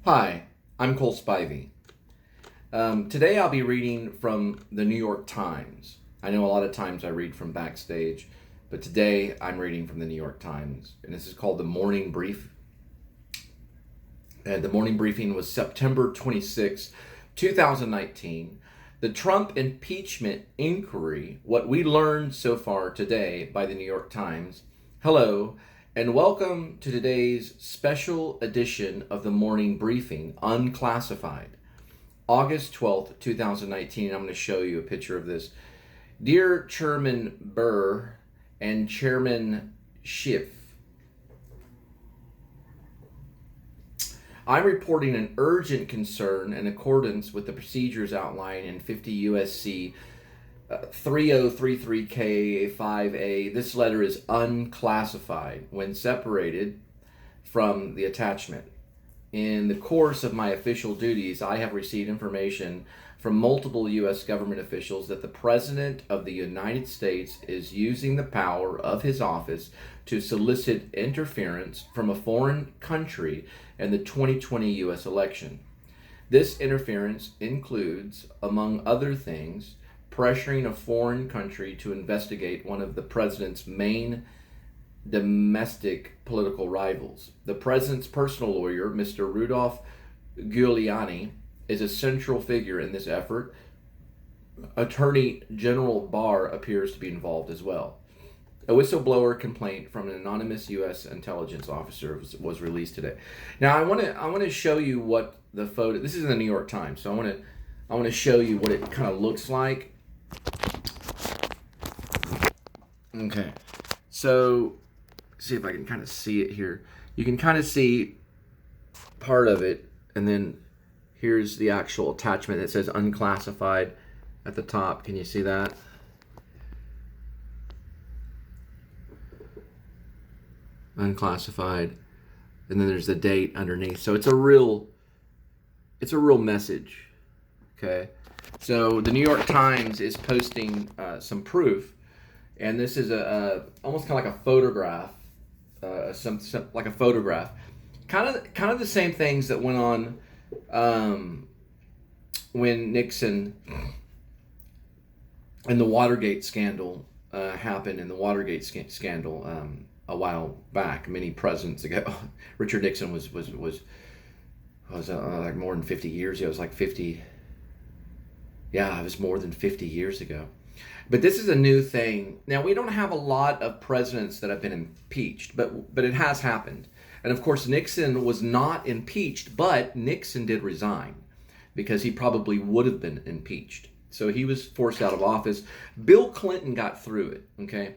Hi, I'm Cole Spivey. Today I'll be reading from the New York Times. I know a lot of times I read from Backstage, but today I'm reading from the New York Times, and this is called the Morning Brief. And the morning briefing was September 26, 2019. The Trump impeachment inquiry, what we learned so far today by the New York Times. Hello, and welcome to today's special edition of the morning briefing, unclassified. August 12th, 2019. I'm going to show you a picture of this. Dear Chairman Burr and Chairman Schiff, I'm reporting an urgent concern in accordance with the procedures outlined in 50 U.S.C. 3033K5A. This letter is unclassified when separated from the attachment. In the course of my official duties, I have received information from multiple U.S. government officials that the President of the United States is using the power of his office to solicit interference from a foreign country in the 2020 U.S. election. This interference includes, among other things, pressuring a foreign country to investigate one of the President's main domestic political rivals. The president's personal lawyer, Mr. Rudolph Giuliani, is a central figure in this effort. Attorney General Barr appears to be involved as well. A whistleblower complaint from an anonymous U.S. intelligence officer was released today. Now, I want to show you what the photo. This is in the New York Times, so I want to show you what it kind of looks like. Okay, so see if I can kind of see it here. You can kind of see part of it, and then here's the actual attachment that says unclassified at the top. Can you see that? Unclassified, and then there's the date underneath. So it's a real message. Okay, so the New York Times is posting some proof, and this is a almost kind of like a photograph. Some like a photograph, kind of the same things that went on when Nixon and the Watergate scandal happened. In the Watergate scandal a while back, many presidents ago. Richard Nixon was like more than 50 years ago. It was like 50. Yeah, it was more than 50 years ago. But this is a new thing. Now, we don't have a lot of presidents that have been impeached, but it has happened. And of course, Nixon was not impeached, but Nixon did resign because he probably would have been impeached. So he was forced out of office. Bill Clinton got through it, okay?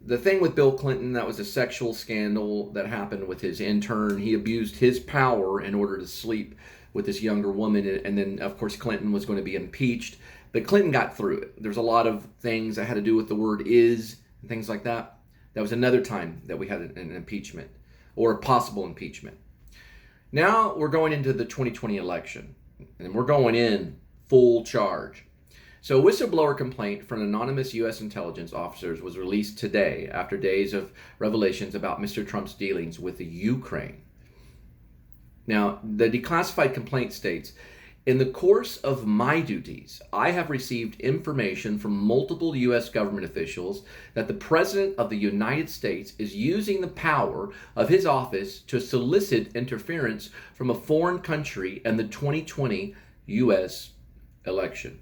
The thing with Bill Clinton, that was a sexual scandal that happened with his intern. He abused his power in order to sleep with this younger woman, and then, of course, Clinton was going to be impeached. But Clinton got through it. There's a lot of things that had to do with the word is and things like that. That was another time that we had an impeachment or a possible impeachment. Now we're going into the 2020 election, and we're going in full charge. So a whistleblower complaint from anonymous U.S. intelligence officers was released today after days of revelations about Mr. Trump's dealings with the Ukraine. Now, the declassified complaint states, in the course of my duties, I have received information from multiple U.S. government officials that the President of the United States is using the power of his office to solicit interference from a foreign country in the 2020 U.S. election.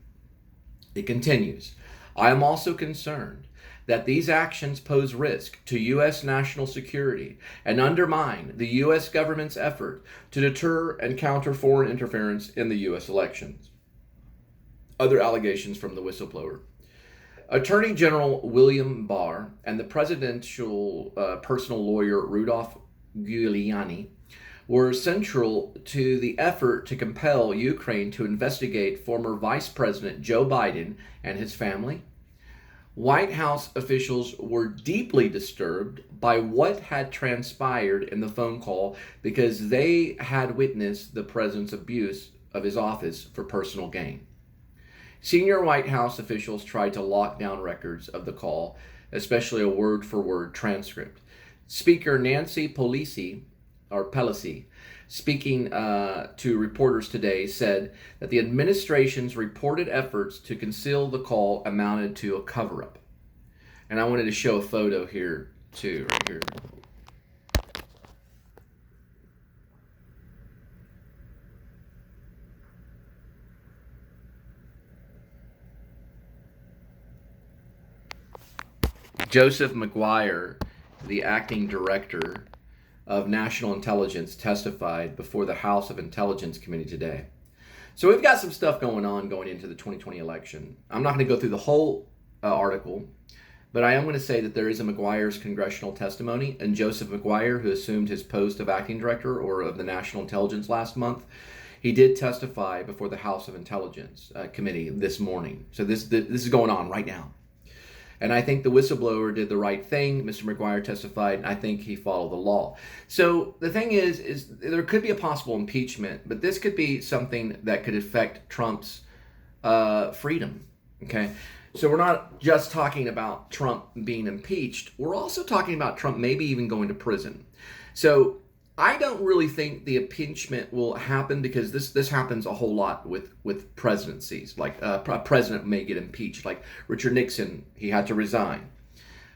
It continues, I am also concerned that these actions pose risk to U.S. national security and undermine the U.S. government's effort to deter and counter foreign interference in the U.S. elections. Other allegations from the whistleblower. Attorney General William Barr and the presidential personal lawyer Rudolph Giuliani were central to the effort to compel Ukraine to investigate former Vice President Joe Biden and his family. White House officials were deeply disturbed by what had transpired in the phone call because they had witnessed the president's abuse of his office for personal gain. Senior White House officials tried to lock down records of the call, especially a word-for-word transcript. Speaker Nancy Pelosi speaking to reporters today, said that the administration's reported efforts to conceal the call amounted to a cover-up. And I wanted to show a photo here, too, right here. Joseph McGuire, the acting director of National Intelligence, testified before the House of Intelligence Committee today. So we've got some stuff going on going into the 2020 election. I'm not going to go through the whole article, but I am going to say that there is a McGuire's congressional testimony, and Joseph McGuire, who assumed his post of acting director or of the National Intelligence last month, he did testify before the House of Intelligence Committee this morning. So this is going on right now. And I think the whistleblower did the right thing. Mr. McGuire testified, and I think he followed the law. So the thing is there could be a possible impeachment, but this could be something that could affect Trump's freedom, okay? So we're not just talking about Trump being impeached. We're also talking about Trump maybe even going to prison. So I don't really think the impeachment will happen, because this happens a whole lot with presidencies. Like a president may get impeached. Like Richard Nixon, he had to resign.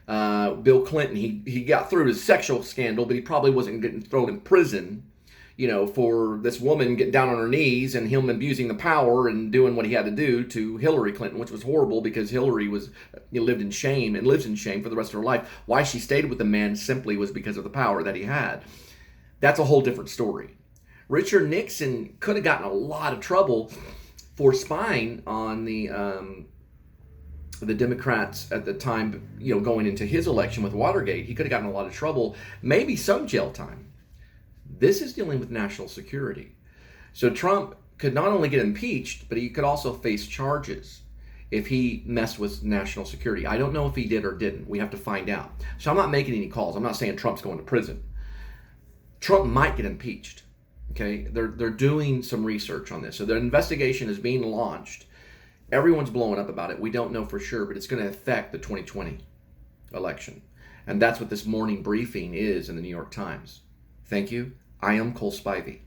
Bill Clinton, he got through his sexual scandal, but he probably wasn't getting thrown in prison, for this woman getting down on her knees and him abusing the power and doing what he had to do to Hillary Clinton, which was horrible, because Hillary lived in shame and lives in shame for the rest of her life. Why she stayed with the man simply was because of the power that he had. That's a whole different story. Richard Nixon could have gotten a lot of trouble for spying on the Democrats at the time, going into his election with Watergate. He could have gotten a lot of trouble, maybe some jail time. This is dealing with national security. So Trump could not only get impeached, but he could also face charges if he messed with national security. I don't know if he did or didn't. We have to find out. So I'm not making any calls. I'm not saying Trump's going to prison. Trump might get impeached. Okay, they're doing some research on this. So the investigation is being launched. Everyone's blowing up about it. We don't know for sure, but it's going to affect the 2020 election. And that's what this morning briefing is in the New York Times. Thank you. I am Cole Spivey.